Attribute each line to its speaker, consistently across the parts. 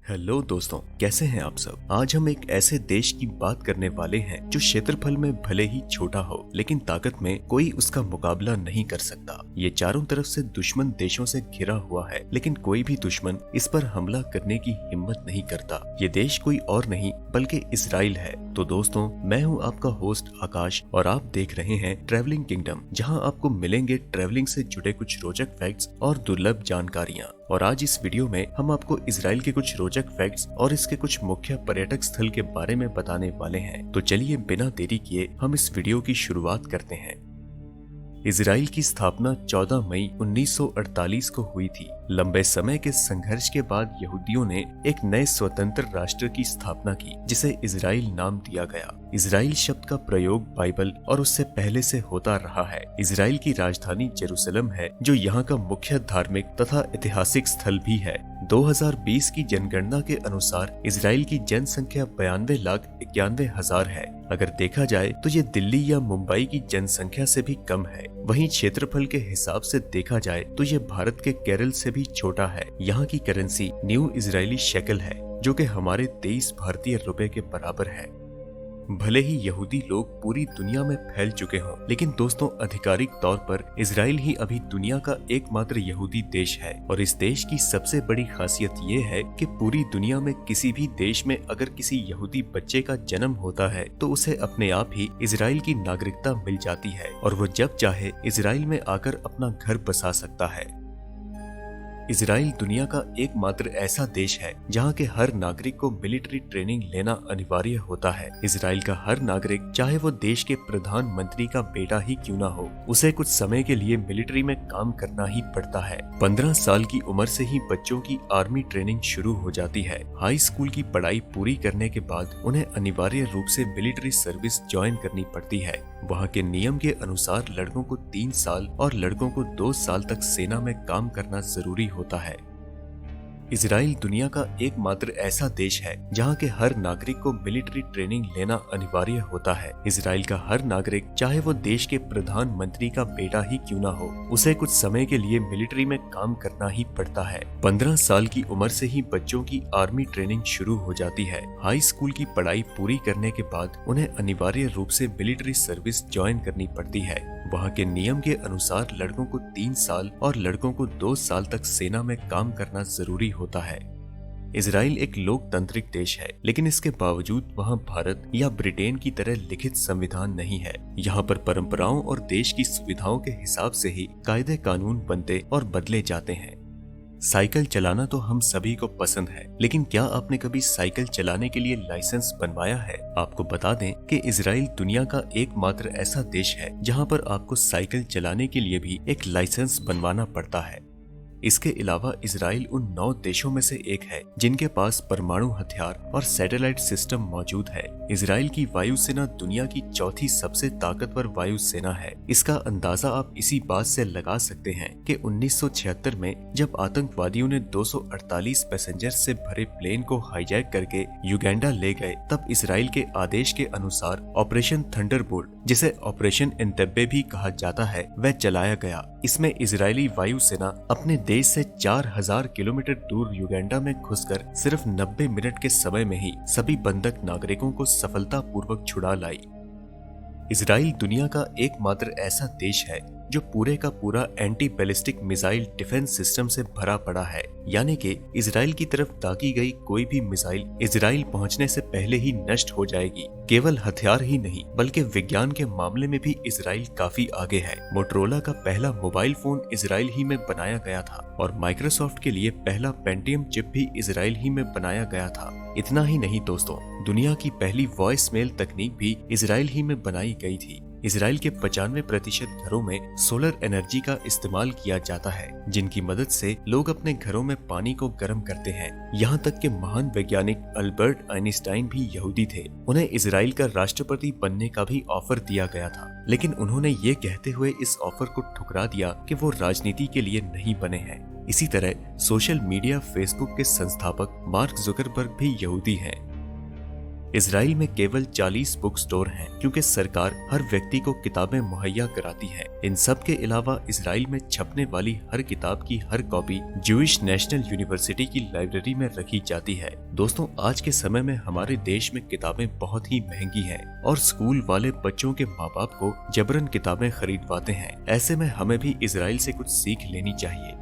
Speaker 1: Hello दोस्तों, कैसे हैं आप सब। आज हम एक ऐसे देश की बात करने वाले हैं जो क्षेत्रफल में भले ही छोटा हो लेकिन ताकत में कोई उसका मुकाबला नहीं कर सकता। ये चारों तरफ से दुश्मन देशों से घिरा हुआ है लेकिन कोई भी दुश्मन इस पर हमला करने की हिम्मत नहीं करता। ये देश कोई और नहीं बल्कि इजराइल है। तो दोस्तों, मैं हूँ आपका होस्ट आकाश और आप देख रहे हैं ट्रैवलिंग किंगडम, जहाँ आपको मिलेंगे ट्रैवलिंग से जुड़े कुछ रोचक फैक्ट्स और दुर्लभ जानकारियाँ। और आज इस वीडियो में हम आपको इजराइल के कुछ रोचक फैक्ट्स और इसके कुछ मुख्य पर्यटक स्थल के बारे में बताने वाले हैं। तो चलिए बिना देरी किए हम इस वीडियो की शुरुआत करते हैं। इजराइल की स्थापना 14 मई 1948 को हुई थी। लंबे समय के संघर्ष के बाद यहूदियों ने एक नए स्वतंत्र राष्ट्र की स्थापना की जिसे इजराइल नाम दिया गया। इजराइल शब्द का प्रयोग बाइबल और उससे पहले से होता रहा है। इजराइल की राजधानी जेरूसलम है जो यहाँ का मुख्य धार्मिक तथा ऐतिहासिक स्थल भी है। 2020 की जनगणना के अनुसार इजराइल की जनसंख्या 92,91,000 है। अगर देखा जाए तो ये दिल्ली या मुंबई की जनसंख्या से भी कम है। वहीं क्षेत्रफल के हिसाब से देखा जाए तो ये भारत के केरल से भी छोटा है। यहाँ की करेंसी न्यू इजरायली शेकल है जो कि हमारे 23 भारतीय रुपए के बराबर है। भले ही यहूदी लोग पूरी दुनिया में फैल चुके हों, लेकिन दोस्तों आधिकारिक तौर पर इजराइल ही अभी दुनिया का एकमात्र यहूदी देश है। और इस देश की सबसे बड़ी खासियत ये है कि पूरी दुनिया में किसी भी देश में अगर किसी यहूदी बच्चे का जन्म होता है तो उसे अपने आप ही इजराइल की नागरिकता मिल जाती है और वो जब चाहे इजराइल में आकर अपना घर बसा सकता है। इजराइल दुनिया का एकमात्र ऐसा देश है जहाँ के हर नागरिक को मिलिट्री ट्रेनिंग लेना अनिवार्य होता है। इजराइल का हर नागरिक, चाहे वो देश के प्रधानमंत्री का बेटा ही क्यों ना हो, उसे कुछ समय के लिए मिलिट्री में काम करना ही पड़ता है। 15 साल की उम्र से ही बच्चों की आर्मी ट्रेनिंग शुरू हो जाती है। हाई स्कूल की पढ़ाई पूरी करने के बाद उन्हें अनिवार्य रूप से मिलिट्री सर्विस ज्वाइन करनी पड़ती है। वहाँ के नियम के अनुसार लड़कों को 3 साल और लड़कों को 2 साल तक सेना में काम करना जरूरी होता है। इजराइल दुनिया का एकमात्र ऐसा देश है जहाँ के हर नागरिक को मिलिट्री ट्रेनिंग लेना अनिवार्य होता है। इजराइल का हर नागरिक, चाहे वो देश के प्रधानमंत्री का बेटा ही क्यों ना हो, उसे कुछ समय के लिए मिलिट्री में काम करना ही पड़ता है। 15 साल की उम्र से ही बच्चों की आर्मी ट्रेनिंग शुरू हो जाती है। हाई स्कूल की पढ़ाई पूरी करने के बाद उन्हें अनिवार्य रूप से मिलिट्री सर्विस ज्वाइन करनी पड़ती है। वहाँ के नियम के अनुसार लड़कों को 3 साल और लड़कों को 2 साल तक सेना में काम करना जरूरी होता है। इजराइल एक लोकतांत्रिक देश है, लेकिन इसके बावजूद वहाँ भारत या ब्रिटेन की तरह लिखित संविधान नहीं है। यहाँ पर परंपराओं और देश की सुविधाओं के हिसाब से ही कायदे कानून बनते और बदले जाते हैं। साइकिल चलाना तो हम सभी को पसंद है, लेकिन क्या आपने कभी साइकिल चलाने के लिए लाइसेंस बनवाया है? आपको बता दें कि इजराइल दुनिया का एकमात्र ऐसा देश है जहां पर आपको साइकिल चलाने के लिए भी एक लाइसेंस बनवाना पड़ता है। इसके अलावा इजराइल उन 9 देशों में से एक है जिनके पास परमाणु हथियार और सैटेलाइट सिस्टम मौजूद है। इजराइल की वायुसेना दुनिया की चौथी सबसे ताकतवर वायुसेना है। इसका अंदाजा आप इसी बात से लगा सकते हैं कि 1976 में जब आतंकवादियों ने 248 पैसेंजर से भरे प्लेन को हाईजैक करके युगांडा ले गए, तब इजराइल के आदेश के अनुसार ऑपरेशन थंडरबोल्ट, जिसे ऑपरेशन एंटेब्बे भी कहा जाता है, वह चलाया गया। इसमें इजरायली वायुसेना अपने देश से 4000 किलोमीटर दूर युगांडा में घुसकर सिर्फ 90 मिनट के समय में ही सभी बंधक नागरिकों को सफलतापूर्वक छुड़ा लाई। इजराइल दुनिया का एकमात्र ऐसा देश है जो पूरे का पूरा anti ballistic missile defence system से भरा पड़ा है, यानी कि इजराइल की तरफ दागी गई कोई भी मिसाइल इजराइल पहुंचने से पहले ही नष्ट हो जाएगी। केवल हथियार ही नहीं बल्कि विज्ञान के मामले में भी इजराइल काफी आगे है। मोटरोला का पहला मोबाइल फोन इजराइल ही में बनाया गया था और माइक्रोसॉफ्ट के लिए पहला पेंटियम चिप भी इजराइल ही में बनाया गया था। इतना ही नहीं दोस्तों, दुनिया की पहली वॉइस मेल तकनीक भी इजराइल ही में बनाई गई थी। इजराइल के 95% घरों में सोलर एनर्जी का इस्तेमाल किया जाता है, जिनकी मदद से लोग अपने घरों में पानी को गर्म करते हैं। यहाँ तक कि महान वैज्ञानिक अल्बर्ट आइंस्टाइन भी यहूदी थे। उन्हें इजराइल का राष्ट्रपति बनने का भी ऑफर दिया गया था, लेकिन उन्होंने ये कहते हुए इस ऑफर को ठुकरा दिया कि वो राजनीति के लिए नहीं बने हैं। इसी तरह सोशल मीडिया फेसबुक के संस्थापक मार्क जुकरबर्ग भी यहूदी हैं। इसराइल में केवल 40 बुक स्टोर हैं क्योंकि सरकार हर व्यक्ति को किताबें मुहैया कराती है। इन सब के अलावा इसराइल में छपने वाली हर किताब की हर कॉपी ज्यूइश नेशनल यूनिवर्सिटी की लाइब्रेरी में रखी जाती है। दोस्तों, आज के समय में हमारे देश में किताबें बहुत ही महंगी हैं और स्कूल वाले बच्चों के माँ बाप को जबरन किताबें खरीदवाते हैं। ऐसे में हमें भी इसराइल से कुछ सीख लेनी चाहिए।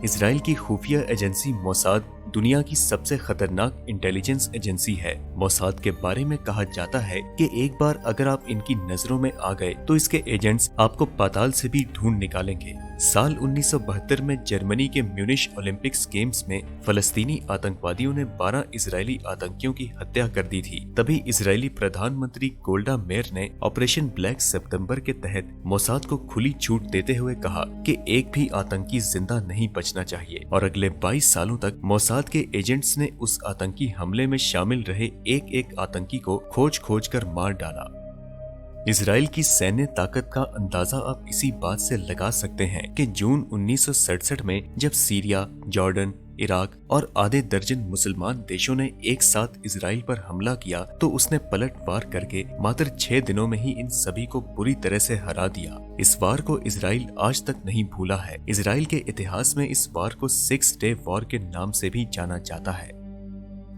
Speaker 1: इसराइल की खुफिया एजेंसी मोसाद दुनिया की सबसे खतरनाक इंटेलिजेंस एजेंसी है। मोसाद के बारे में कहा जाता है कि एक बार अगर आप इनकी नजरों में आ गए तो इसके एजेंट्स आपको पाताल से भी ढूंढ निकालेंगे। साल 1972 में जर्मनी के म्यूनिश ओलंपिक्स गेम्स में फलस्तीनी आतंकवादियों ने 12 इजरायली आतंकियों की हत्या कर दी थी। तभी इजरायली प्रधानमंत्री गोल्डा मेयर ने ऑपरेशन ब्लैक सितंबर के तहत मोसाद को खुली छूट देते हुए कहा कि एक भी आतंकी जिंदा नहीं बचना चाहिए और अगले 22 सालों तक मोसाद के एजेंट्स ने उस आतंकी हमले में शामिल रहे एक एक आतंकी को खोज खोज कर मार डाला। इजराइल की सैन्य ताकत का अंदाजा आप इसी बात से लगा सकते हैं कि जून 1967 में जब सीरिया, जॉर्डन, इराक और आधे दर्जन मुसलमान देशों ने एक साथ इजराइल पर हमला किया तो उसने पलटवार करके मात्र 6 दिनों में ही इन सभी को बुरी तरह से हरा दिया। इस वार को इजराइल आज तक नहीं भूला है। इजराइल के इतिहास में इस वार को 6 डे वॉर के नाम से भी जाना जाता है।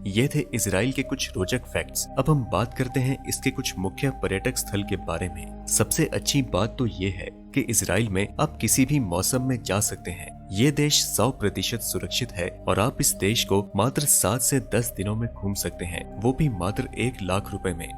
Speaker 1: ये थे इजराइल के कुछ रोचक फैक्ट्स। अब हम बात करते हैं इसके कुछ मुख्य पर्यटक स्थल के बारे में। सबसे अच्छी बात तो ये है कि इजराइल में आप किसी भी मौसम में जा सकते हैं। ये देश 100% सुरक्षित है और आप इस देश को मात्र 7 से 10 दिनों में घूम सकते हैं, वो भी मात्र 1 लाख रुपए में।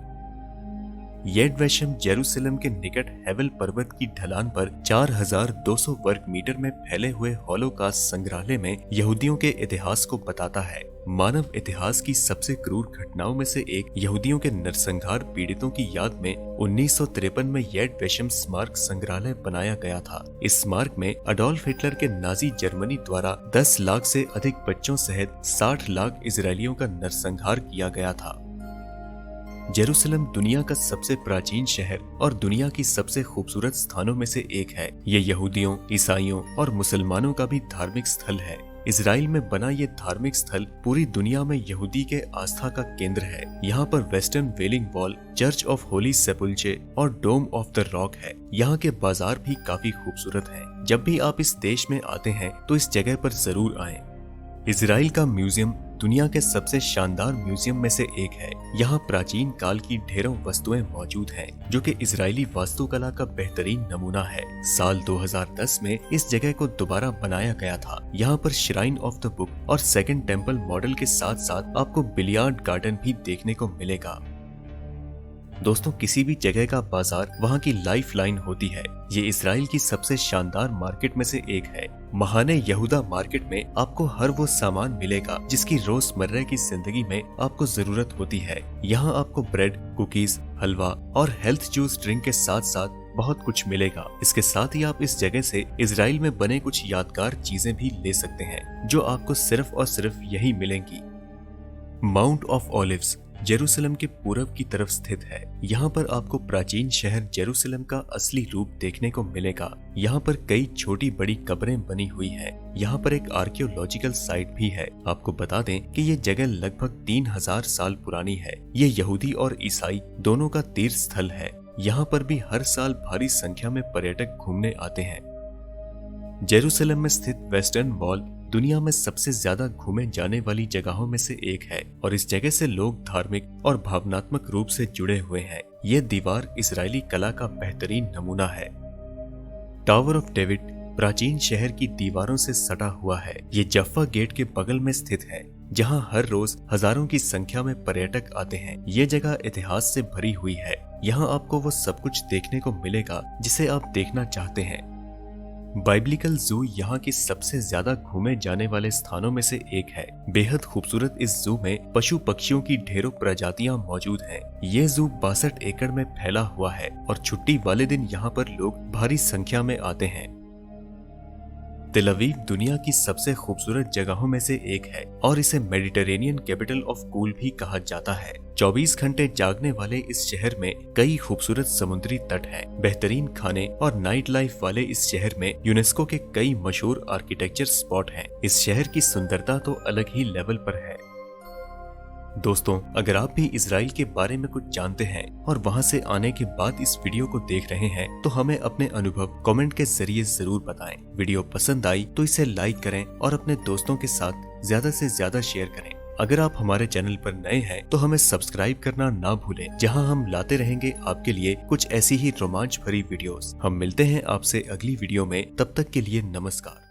Speaker 1: येड वेशम जेरूसलम के निकट हेवल पर्वत की ढलान पर 4200 वर्ग मीटर में फैले हुए हॉलोकास्ट संग्रहालय में यहूदियों के इतिहास को बताता है। मानव इतिहास की सबसे क्रूर घटनाओं में से एक यहूदियों के नरसंहार पीड़ितों की याद में 1953 में येड वेशम स्मारक संग्रहालय बनाया गया था। इस स्मारक में अडोल्फ हिटलर के नाजी जर्मनी द्वारा 10 लाख से अधिक बच्चों सहित 60 लाख इजरायलियों का नरसंहार किया गया था। जेरूसलम दुनिया का सबसे प्राचीन शहर और दुनिया की सबसे खूबसूरत स्थानों में से एक है। ये यहूदियों, ईसाइयों और मुसलमानों का भी धार्मिक स्थल है। इजराइल में बना ये धार्मिक स्थल पूरी दुनिया में यहूदी के आस्था का केंद्र है। यहाँ पर Western Wailing Wall, Church of Holy Sepulchre और डोम ऑफ द रॉक है। यहाँ के बाजार भी काफी खूबसूरत हैं। जब भी आप इस देश में आते हैं तो इस जगह पर जरूर आएं। इजराइल का म्यूजियम दुनिया के सबसे शानदार म्यूजियम में से एक है। यहाँ प्राचीन काल की ढेरों वस्तुएं मौजूद हैं, जो कि इजरायली वास्तुकला का बेहतरीन नमूना है। साल 2010 में इस जगह को दोबारा बनाया गया था। यहाँ पर श्राइन ऑफ द बुक और सेकंड टेम्पल मॉडल के साथ साथ आपको बिलियार्ड गार्डन भी देखने को मिलेगा। दोस्तों, किसी भी जगह का बाजार वहाँ की लाइफ लाइन होती है। ये इजराइल की सबसे शानदार मार्केट में से एक है। महाने यहूदा मार्केट में आपको हर वो सामान मिलेगा जिसकी रोजमर्रा की जिंदगी में आपको जरूरत होती है। यहाँ आपको ब्रेड, कुकीज, हलवा और हेल्थ जूस ड्रिंक के साथ साथ बहुत कुछ मिलेगा। इसके साथ ही आप इस जगह से इजराइल में बने कुछ यादगार चीजें भी ले सकते हैं, जो आपको सिर्फ और सिर्फ यही मिलेंगी। माउंट ऑफ ओलिव्स जेरूसलम के पूरब की तरफ स्थित है। यहाँ पर आपको प्राचीन शहर जेरूसलम का असली रूप देखने को मिलेगा। यहाँ पर कई छोटी बड़ी कब्रें बनी हुई हैं। यहाँ पर एक आर्कियोलॉजिकल साइट भी है। आपको बता दें कि ये जगह लगभग 3000 साल पुरानी है। ये यहूदी और ईसाई दोनों का तीर्थ स्थल है। यहाँ पर भी हर साल भारी संख्या में पर्यटक घूमने आते हैं। जेरूसलम में स्थित वेस्टर्न वॉल दुनिया में सबसे ज्यादा घूमे जाने वाली जगहों में से एक है और इस जगह से लोग धार्मिक और भावनात्मक रूप से जुड़े हुए हैं। ये दीवार इजरायली कला का बेहतरीन नमूना है। टावर ऑफ डेविड प्राचीन शहर की दीवारों से सटा हुआ है। ये जफ्फा गेट के बगल में स्थित है, जहां हर रोज हजारों की संख्या में पर्यटक आते हैं। ये जगह इतिहास से भरी हुई है। यहाँ आपको वो सब कुछ देखने को मिलेगा जिसे आप देखना चाहते हैं। बाइब्लिकल जू यहाँ की सबसे ज्यादा घूमे जाने वाले स्थानों में से एक है। बेहद खूबसूरत इस जू में पशु पक्षियों की ढेरों प्रजातियां मौजूद हैं। ये जू 62 एकड़ में फैला हुआ है और छुट्टी वाले दिन यहाँ पर लोग भारी संख्या में आते हैं। तेल अवीव दुनिया की सबसे खूबसूरत जगहों में से एक है और इसे मेडिटेरेनियन कैपिटल ऑफ कूल भी कहा जाता है। 24 घंटे जागने वाले इस शहर में कई खूबसूरत समुद्री तट हैं। बेहतरीन खाने और नाइट लाइफ वाले इस शहर में यूनेस्को के कई मशहूर आर्किटेक्चर स्पॉट हैं। इस शहर की सुंदरता तो अलग ही लेवल पर है। दोस्तों, अगर आप भी इजराइल के बारे में कुछ जानते हैं और वहां से आने के बाद इस वीडियो को देख रहे हैं तो हमें अपने अनुभव कमेंट के जरिए जरूर बताएं। वीडियो पसंद आई तो इसे लाइक करें और अपने दोस्तों के साथ ज्यादा से ज्यादा शेयर करें। अगर आप हमारे चैनल पर नए हैं तो हमें सब्सक्राइब करना ना भूलें, जहां हम लाते रहेंगे आपके लिए कुछ ऐसी ही रोमांच भरी वीडियोस। हम मिलते हैं आपसे अगली वीडियो में, तब तक के लिए नमस्कार।